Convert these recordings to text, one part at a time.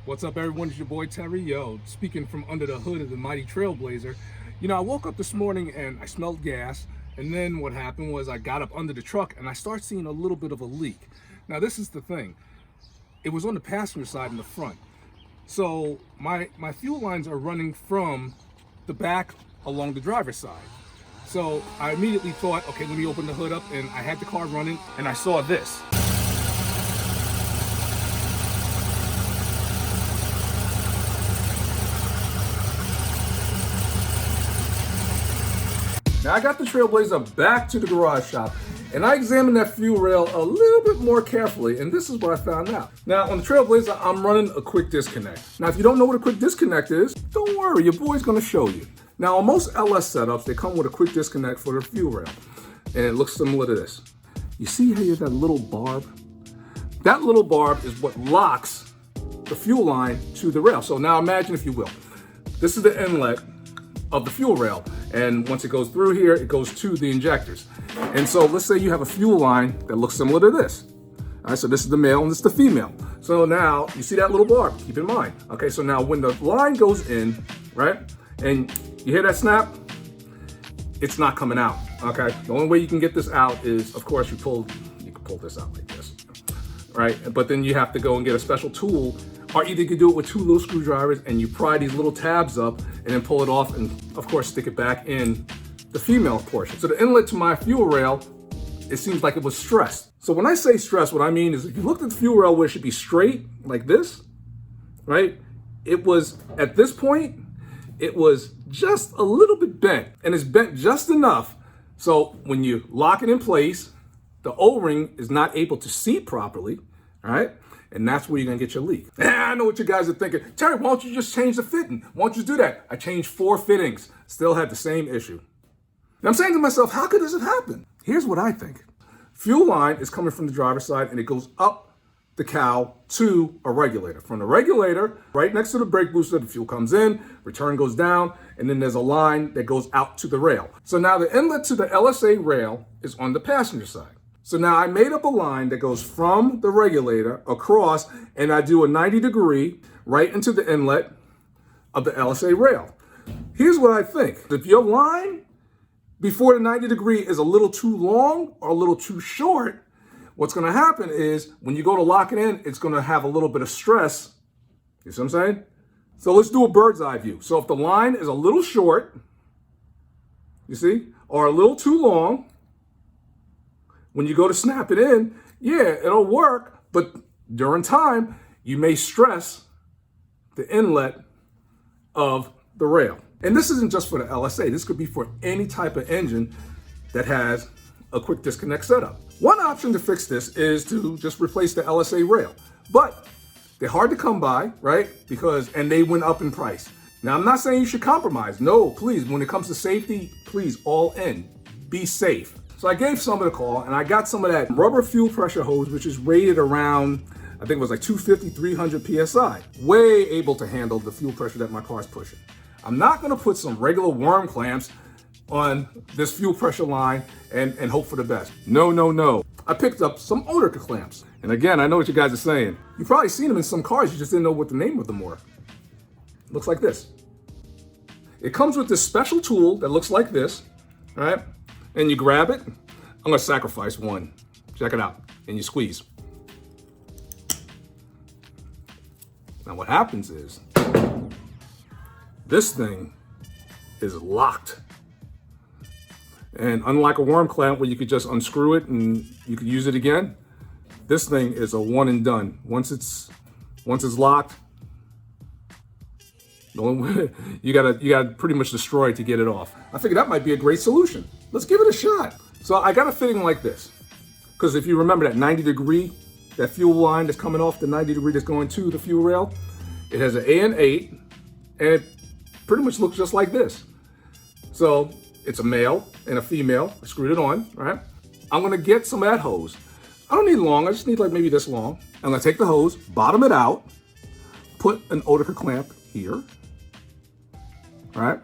What's up, everyone? It's your boy Terry. Yo, speaking from under the hood of the mighty Trailblazer. I woke up this morning and I smelled gas, and then what happened was I got up under the truck and I started seeing a little bit of a leak. Now, this is the thing. It was on the passenger side in the front. So my fuel lines are running from the back along the driver's side. So I immediately thought, okay, let me open the hood up, and I had the car running and I saw this. Now I got the Trailblazer back to the garage shop and I examined that fuel rail a little bit more carefully, and this is what I found out. Now on the Trailblazer, I'm running a quick disconnect. Now if you don't know what a quick disconnect is, don't worry, your boy's gonna show you. Now on most LS setups, they come with a quick disconnect for the fuel rail, and it looks similar to this. You see how you have that little barb? That little barb is what locks the fuel line to the rail. So now imagine, if you will, this is the inlet of the fuel rail. And once it goes through here, it goes to the injectors. And so let's say you have a fuel line that looks similar to this. All right, so this is the male and this is the female. So now you see that little barb, keep in mind. Okay, so now when the line goes in, right, and you hear that snap, it's not coming out, okay? The only way you can get this out is, of course, you can pull this out like this, right? But then you have to go and get a special tool, or either you can do it with two little screwdrivers and you pry these little tabs up and then pull it off and, of course, stick it back in the female portion. So the inlet to my fuel rail, it seems like it was stressed. So when I say stressed, what I mean is if you looked at the fuel rail where it should be straight, like this, right? It was, at this point, it was just a little bit bent, and it's bent just enough so when you lock it in place, the O-ring is not able to seat properly, all right? And that's where you're gonna get your leak. I know what you guys are thinking. Terry, why don't you just change the fitting? Why don't you do that? I changed 4 fittings, still had the same issue. And I'm saying to myself, how could this have happened? Here's what I think. Fuel line is coming from the driver's side and it goes up the cowl to a regulator. From the regulator, right next to the brake booster, the fuel comes in, return goes down, and then there's a line that goes out to the rail. So now the inlet to the LSA rail is on the passenger side. So now I made up a line that goes from the regulator across, and I do a 90-degree right into the inlet of the LSA rail. Here's what I think. If your line before the 90-degree is a little too long or a little too short, what's gonna happen is when you go to lock it in, it's gonna have a little bit of stress. You see what I'm saying? So let's do a bird's eye view. So if the line is a little short, you see, or a little too long, when you go to snap it in, yeah, it'll work, but during time, you may stress the inlet of the rail. And this isn't just for the LSA, this could be for any type of engine that has a quick disconnect setup. One option to fix this is to just replace the LSA rail, but they're hard to come by, right? And they went up in price. Now, I'm not saying you should compromise. No, please, when it comes to safety, please, all in, be safe. So I gave someone a call and I got some of that rubber fuel pressure hose, which is rated around, I think it was like 250, 300 PSI. Way able to handle the fuel pressure that my car's pushing. I'm not gonna put some regular worm clamps on this fuel pressure line and hope for the best. No, no, no. I picked up some oetiker clamps. And again, I know what you guys are saying. You've probably seen them in some cars, you just didn't know what the name of them were. Looks like this. It comes with this special tool that looks like this, all right? And you grab it. I'm gonna sacrifice one. Check it out. And you squeeze. Now what happens is, this thing is locked. And unlike a worm clamp where you could just unscrew it and you could use it again, this thing is a one and done. Once it's locked, you gotta pretty much destroy it to get it off. I figured that might be a great solution. Let's give it a shot. So I got a fitting like this, because if you remember that 90-degree, that fuel line that's coming off the 90-degree that's going to the fuel rail, it has an AN8, and it pretty much looks just like this. So it's a male and a female. I screwed it on, right? I'm gonna get some of that hose. I don't need long, I just need like maybe this long. I'm gonna take the hose, bottom it out, put an oetiker clamp here, right?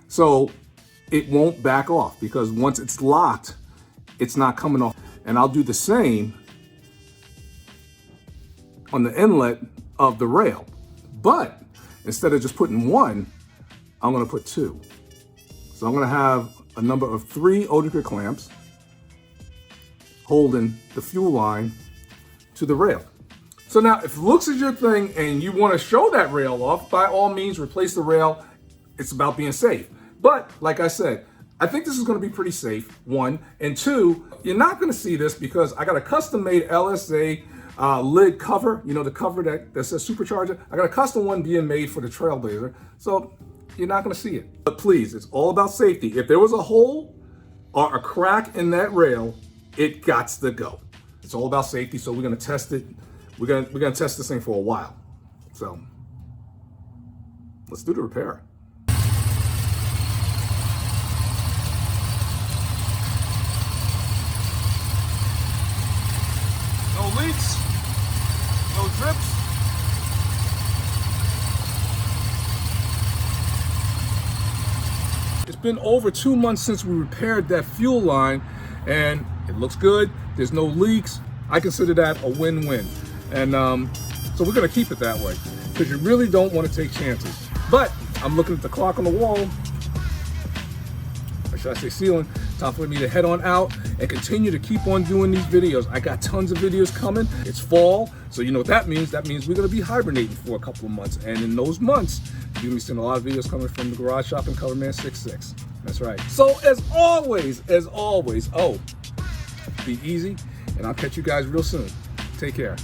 So it won't back off, because once it's locked, it's not coming off. And I'll do the same on the inlet of the rail. But instead of just putting one, I'm gonna put two. So I'm gonna have a number of 3 oetiker clamps holding the fuel line to the rail. So now if looks is your thing and you wanna show that rail off, by all means replace the rail. It's about being safe. But like I said, I think this is gonna be pretty safe, 1. And 2, you're not gonna see this because I got a custom made LSA lid cover, you know, the cover that says supercharger. I got a custom one being made for the Trailblazer. So you're not gonna see it. But please, it's all about safety. If there was a hole or a crack in that rail, it gots to go. It's all about safety, so we're gonna test it. We're gonna test this thing for a while. So let's do the repair. No leaks, no drips. It's been over 2 months since we repaired that fuel line, and it looks good. There's no leaks. I consider that a win-win. And so we're gonna keep it that way because you really don't want to take chances. But I'm looking at the clock on the wall, or should I say ceiling. Time for me to head on out and continue to keep on doing these videos. I got tons of videos coming. It's fall, so you know what that means. That means we're gonna be hibernating for a couple of months. And in those months, you're gonna be seeing a lot of videos coming from the Garage Shop and Colorman 66. That's right. So as always, oh, be easy, and I'll catch you guys real soon. Take care.